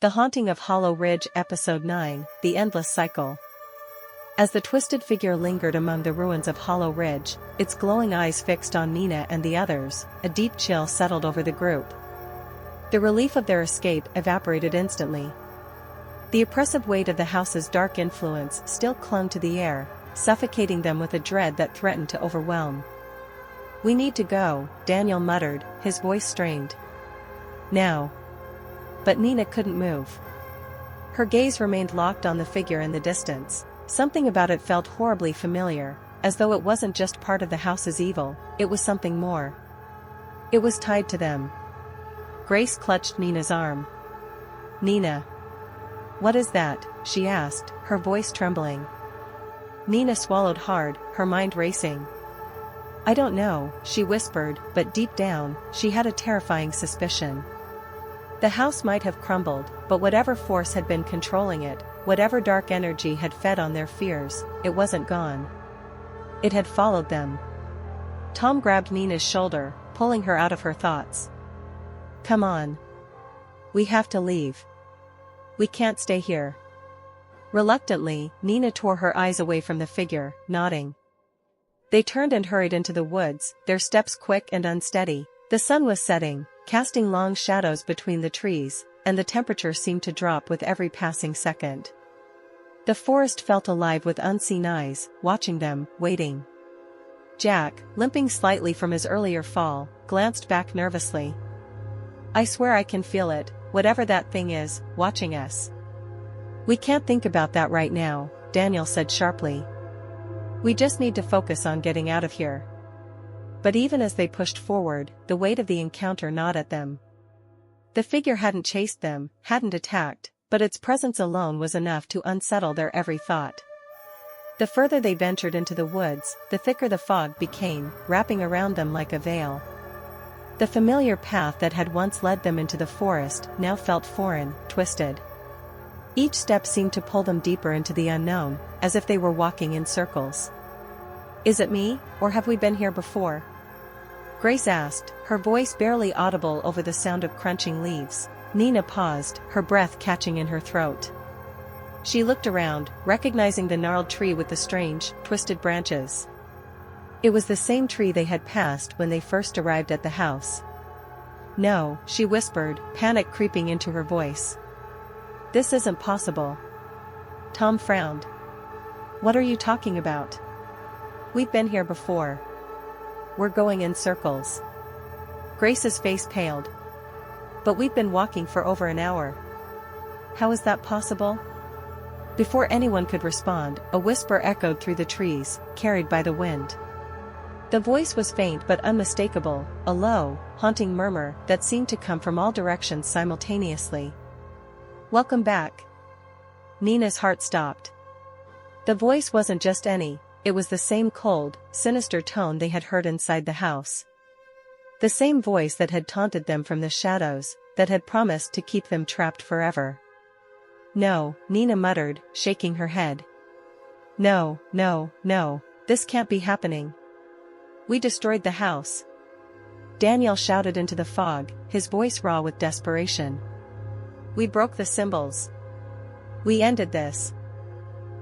The Haunting of Hollow Ridge Episode 9, The Endless Cycle. As the twisted figure lingered among the ruins of Hollow Ridge, its glowing eyes fixed on Nina and the others, a deep chill settled over the group. The relief of their escape evaporated instantly. The oppressive weight of the house's dark influence still clung to the air, suffocating them with a dread that threatened to overwhelm. "We need to go," Daniel muttered, his voice strained. "Now." But Nina couldn't move. Her gaze remained locked on the figure in the distance. Something about it felt horribly familiar, as though it wasn't just part of the house's evil, it was something more. It was tied to them. Grace clutched Nina's arm. "Nina. What is that?" she asked, her voice trembling. Nina swallowed hard, her mind racing. "I don't know," she whispered, but deep down, she had a terrifying suspicion. The house might have crumbled, but whatever force had been controlling it, whatever dark energy had fed on their fears, it wasn't gone. It had followed them. Tom grabbed Nina's shoulder, pulling her out of her thoughts. "Come on. We have to leave. We can't stay here." Reluctantly, Nina tore her eyes away from the figure, nodding. They turned and hurried into the woods, their steps quick and unsteady. The sun was setting, casting long shadows between the trees, and the temperature seemed to drop with every passing second. The forest felt alive with unseen eyes, watching them, waiting. Jack, limping slightly from his earlier fall, glanced back nervously. "I swear I can feel it, whatever that thing is, watching us." "We can't think about that right now," Daniel said sharply. "We just need to focus on getting out of here." But even as they pushed forward, the weight of the encounter gnawed at them. The figure hadn't chased them, hadn't attacked, but its presence alone was enough to unsettle their every thought. The further they ventured into the woods, the thicker the fog became, wrapping around them like a veil. The familiar path that had once led them into the forest now felt foreign, twisted. Each step seemed to pull them deeper into the unknown, as if they were walking in circles. "Is it me, or have we been here before?" Grace asked, her voice barely audible over the sound of crunching leaves. Nina paused, her breath catching in her throat. She looked around, recognizing the gnarled tree with the strange, twisted branches. It was the same tree they had passed when they first arrived at the house. "No," she whispered, panic creeping into her voice. "This isn't possible." Tom frowned. "What are you talking about?" "We've been here before. We're going in circles." Grace's face paled. "But we've been walking for over an hour. How is that possible?" Before anyone could respond, a whisper echoed through the trees, carried by the wind. The voice was faint but unmistakable, a low, haunting murmur that seemed to come from all directions simultaneously. "Welcome back." Nina's heart stopped. The voice wasn't just any. It was the same cold, sinister tone they had heard inside the house. The same voice that had taunted them from the shadows, that had promised to keep them trapped forever. "No," Nina muttered, shaking her head. "No, no, no, this can't be happening. We destroyed the house." Daniel shouted into the fog, his voice raw with desperation. "We broke the symbols. We ended this."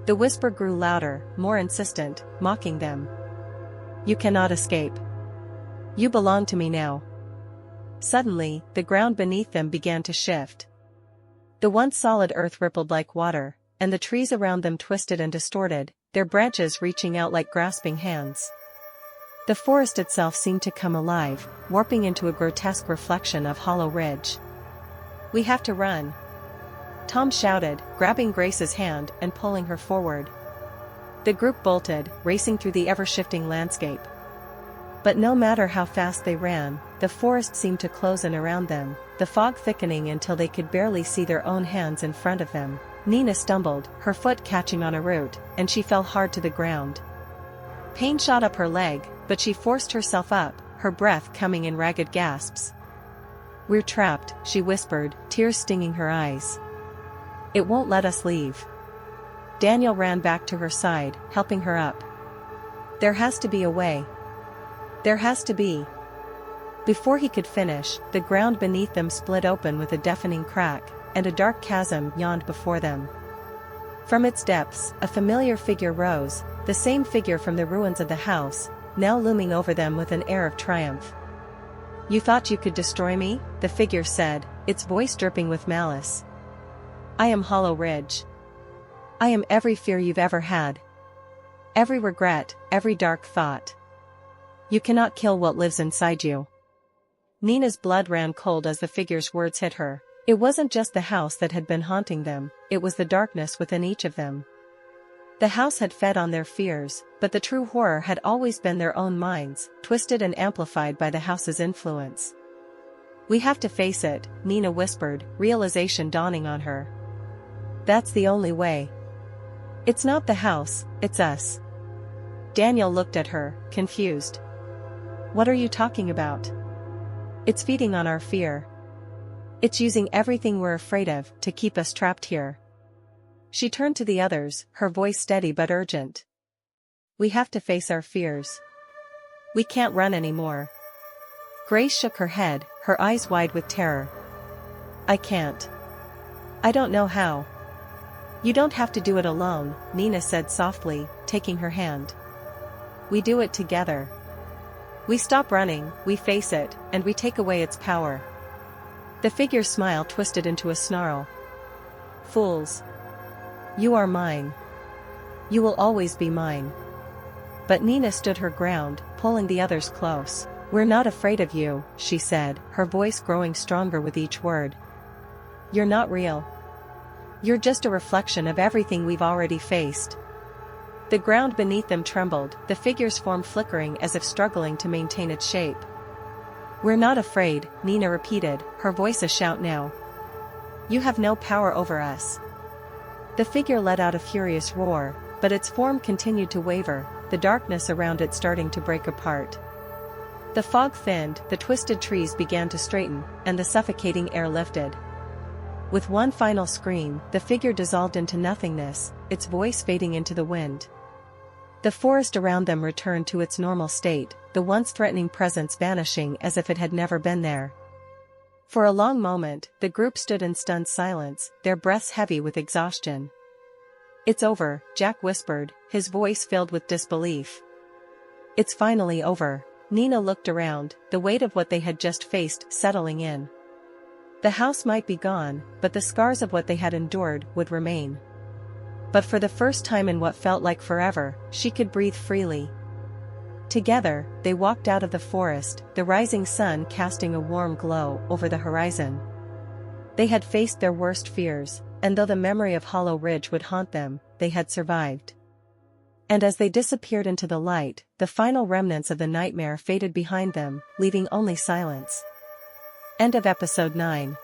The whisper grew louder, more insistent, mocking them. "You cannot escape. You belong to me now." Suddenly, the ground beneath them began to shift. The once solid earth rippled like water, and the trees around them twisted and distorted, their branches reaching out like grasping hands. The forest itself seemed to come alive, warping into a grotesque reflection of Hollow Ridge. "We have to run," Tom shouted, grabbing Grace's hand and pulling her forward. The group bolted, racing through the ever-shifting landscape. But no matter how fast they ran, the forest seemed to close in around them, the fog thickening until they could barely see their own hands in front of them. Nina stumbled, her foot catching on a root, and she fell hard to the ground. Pain shot up her leg, but she forced herself up, her breath coming in ragged gasps. "We're trapped," she whispered, tears stinging her eyes. "It won't let us leave." Daniel ran back to her side, helping her up. "There has to be a way. There has to be." Before he could finish, the ground beneath them split open with a deafening crack, and a dark chasm yawned before them. From its depths, a familiar figure rose, the same figure from the ruins of the house, now looming over them with an air of triumph. "You thought you could destroy me?" the figure said, its voice dripping with malice. "I am Hollow Ridge. I am every fear you've ever had. Every regret, every dark thought. You cannot kill what lives inside you." Nina's blood ran cold as the figure's words hit her. It wasn't just the house that had been haunting them, it was the darkness within each of them. The house had fed on their fears, but the true horror had always been their own minds, twisted and amplified by the house's influence. "We have to face it," Nina whispered, realization dawning on her. "That's the only way. It's not the house, it's us." Daniel looked at her, confused. "What are you talking about?" "It's feeding on our fear. It's using everything we're afraid of to keep us trapped here." She turned to the others, her voice steady but urgent. "We have to face our fears. We can't run anymore." Grace shook her head, her eyes wide with terror. "I can't. I don't know how." "You don't have to do it alone," Nina said softly, taking her hand. "We do it together. We stop running, we face it, and we take away its power." The figure's smile twisted into a snarl. "Fools. You are mine. You will always be mine." But Nina stood her ground, pulling the others close. "We're not afraid of you," she said, her voice growing stronger with each word. "You're not real. You're just a reflection of everything we've already faced." The ground beneath them trembled, the figure's form flickering as if struggling to maintain its shape. "We're not afraid," Nina repeated, her voice a shout now. "You have no power over us." The figure let out a furious roar, but its form continued to waver, the darkness around it starting to break apart. The fog thinned, the twisted trees began to straighten, and the suffocating air lifted. With one final scream, the figure dissolved into nothingness, its voice fading into the wind. The forest around them returned to its normal state, the once threatening presence vanishing as if it had never been there. For a long moment, the group stood in stunned silence, their breaths heavy with exhaustion. "It's over," Jack whispered, his voice filled with disbelief. "It's finally over." Nina looked around, the weight of what they had just faced settling in. The house might be gone, but the scars of what they had endured would remain. But for the first time in what felt like forever, she could breathe freely. Together, they walked out of the forest, the rising sun casting a warm glow over the horizon. They had faced their worst fears, and though the memory of Hollow Ridge would haunt them, they had survived. And as they disappeared into the light, the final remnants of the nightmare faded behind them, leaving only silence. End of episode 9.